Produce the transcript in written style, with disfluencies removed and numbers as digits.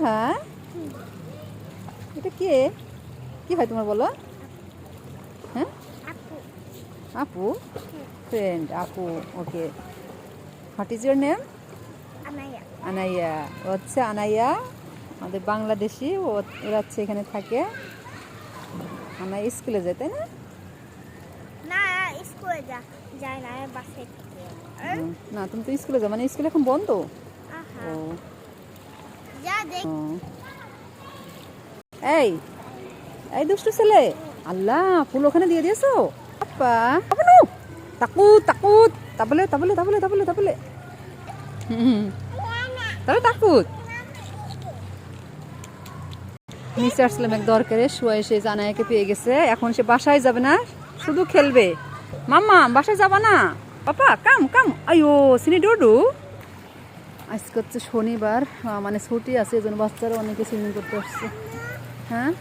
হ্যাঁ, এটা কে, কি হয় তোমার বলো? হ্যাঁ, আপু, ফ্রেন্ড আপু। ওকে, হোয়াট ইজ ইউর নেম? আনাইয়া। ও হচ্ছে আনাইয়া, আমাদের বাংলাদেশি। ওরা হচ্ছে এখানে থাকে। আনাইয়া স্কুলে যায়, তাই না? না, স্কুলে যায় না, বাসে থাকে। না, তুমি তো স্কুলে যাও, মানে স্কুল এখন বন্ধ। ও, যা দেখ। এই এই দুষ্টু ছেলে, আল্লাহ, ফুল ওখানে দিয়ে দিয়েছো? আপা আপনু, তাকুত তাকুত, তাবলে তাবলে তাবলে তাবলে তাবলে, তাহলে তাকুত। নিচে আসলাম এক দরকারে, শুয়ে এসে জানায়াকে পেয়ে গেছে। এখন সে বাসায় যাবে না, শুধু খেলবে। মাম্মা বাসায় যাবা না? পাপা কাম কাম, আয়ো সিনি ডুডু। আজকে হচ্ছে শনিবার, মানে ছুটি আছে, এজন্য বাচ্চারা অনেকে সুইমিং করতে আসছে। হ্যাঁ।